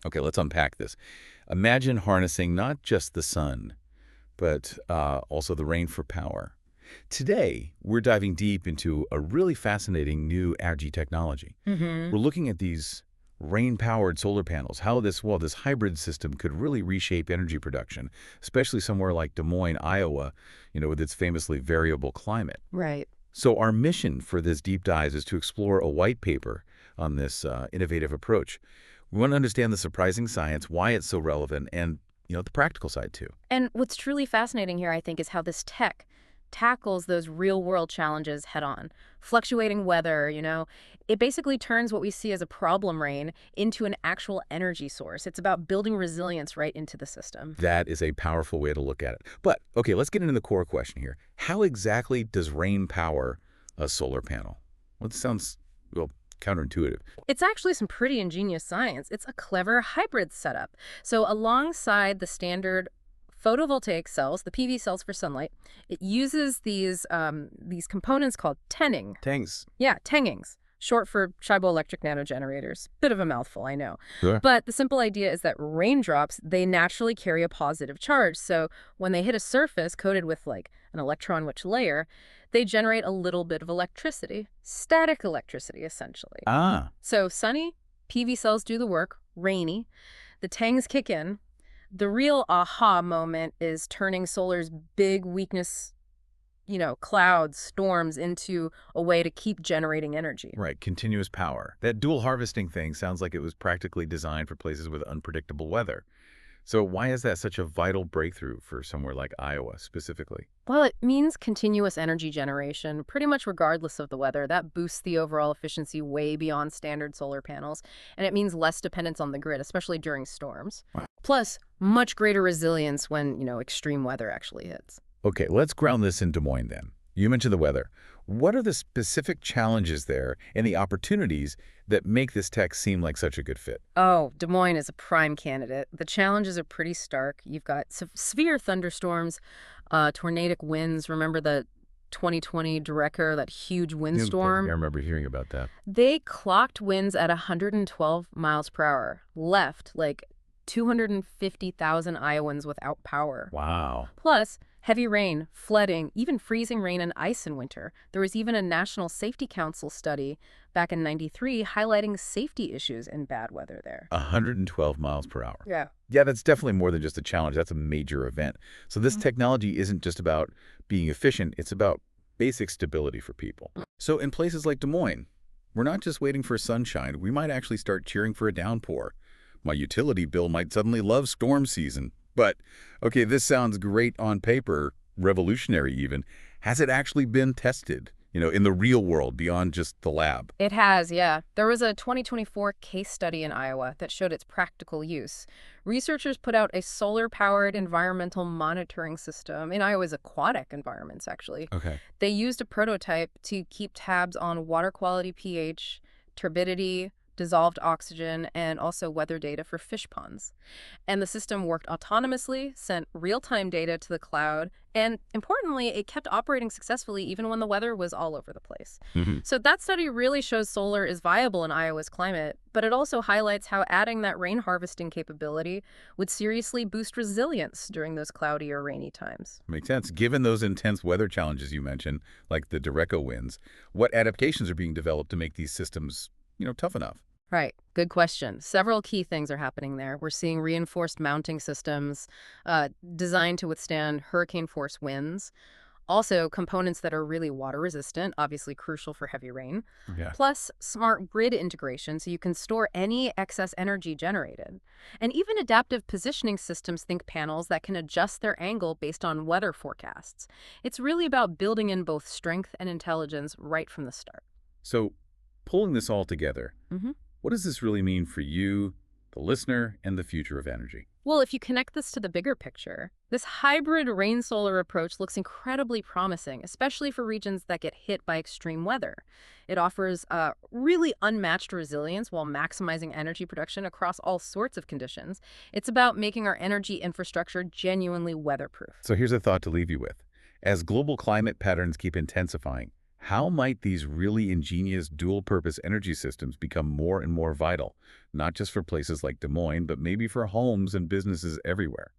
Okay, let's unpack this. Imagine harnessing not just the sun, but also the rain for power. Today, we're diving deep into a really fascinating new algae technology. Hmm. We're looking at these rain-powered solar panels, how this hybrid system could really reshape energy production, especially somewhere like Des Moines, Iowa, with its famously variable climate. Right. So our mission for this deep dive is to explore a white paper on this innovative approach. We want to understand the surprising science, why it's so relevant, and the practical side too. And what's truly fascinating here, I think, is how this tech tackles those real-world challenges head-on. Fluctuating weather, it basically turns what we see as a problem rain into an actual energy source. It's about building resilience right into the system. That is a powerful way to look at it. But okay, let's get into the core question here. How exactly does rain power a solar panel? Well, this sounds counterintuitive. It's actually some pretty ingenious science. It's a clever hybrid setup. So alongside the standard photovoltaic cells, the PV cells for sunlight, it uses these components called tenning. Thanks. Yeah, tengings, short for triboelectric nanogenerators. Bit of a mouthful, I know. Sure. But the simple idea is that raindrops, they naturally carry a positive charge. So when they hit a surface coated with like an electron-rich layer, they generate a little bit of electricity, static electricity, essentially. Ah, So sunny, PV cells do the work. Rainy, the tangs kick in. The real aha moment is turning solar's big weakness, clouds, storms, into a way to keep generating energy. right, continuous power. That dual harvesting thing sounds like it was practically designed for places with unpredictable weather. So why is that such a vital breakthrough for somewhere like Iowa specifically? Well, it means continuous energy generation, pretty much regardless of the weather. That boosts the overall efficiency way beyond standard solar panels, and it means less dependence on the grid, especially during storms. Wow. Plus, much greater resilience when, extreme weather actually hits. Okay, let's ground this in Des Moines then. You mentioned the weather. What are the specific challenges there and the opportunities that make this tech seem like such a good fit? Oh, Des Moines is a prime candidate. The challenges are pretty stark. You've got severe thunderstorms, tornadic winds. Remember the 2020 Drecker, that huge I windstorm? remember hearing about that. They clocked winds at 112 miles per hour, left like 250,000 Iowans without power. Wow. Plus, heavy rain, flooding, even freezing rain and ice in winter. There was even a National Safety Council study back in '93 highlighting safety issues in bad weather there. 112 miles per hour. Yeah. Yeah, that's definitely more than just a challenge. That's a major event. So this technology isn't just about being efficient. It's about basic stability for people. So in places like Des Moines, we're not just waiting for sunshine. We might actually start cheering for a downpour. My utility bill might suddenly love storm season. But, okay, this sounds great on paper, revolutionary even. Has it actually been tested, in the real world beyond just the lab? It has, yeah. There was a 2024 case study in Iowa that showed its practical use. Researchers put out a solar-powered environmental monitoring system in Iowa's aquatic environments, actually. Okay. They used a prototype to keep tabs on water quality pH, turbidity, dissolved oxygen, and also weather data for fish ponds. And the system worked autonomously, sent real-time data to the cloud, and importantly, it kept operating successfully even when the weather was all over the place. Hmm. So that study really shows solar is viable in Iowa's climate, but it also highlights how adding that rain harvesting capability would seriously boost resilience during those cloudy or rainy times. Makes sense. Given those intense weather challenges you mentioned, like the Derecho winds, what adaptations are being developed to make these systems, tough enough? Right. Good question. Several key things are happening there. We're seeing reinforced mounting systems designed to withstand hurricane force winds. Also, components that are really water resistant, obviously crucial for heavy rain. Yeah. Plus, smart grid integration so you can store any excess energy generated. And even adaptive positioning systems think panels that can adjust their angle based on weather forecasts. It's really about building in both strength and intelligence right from the start. So pulling this all together, Mhm. what does this really mean for you, the listener, and the future of energy? Well, if you connect this to the bigger picture, this hybrid rain-solar approach looks incredibly promising, especially for regions that get hit by extreme weather. It offers really unmatched resilience while maximizing energy production across all sorts of conditions. It's about making our energy infrastructure genuinely weatherproof. So here's a thought to leave you with. As global climate patterns keep intensifying, How might these really ingenious dual-purpose energy systems become more and more vital, not just for places like Des Moines, but maybe for homes and businesses everywhere?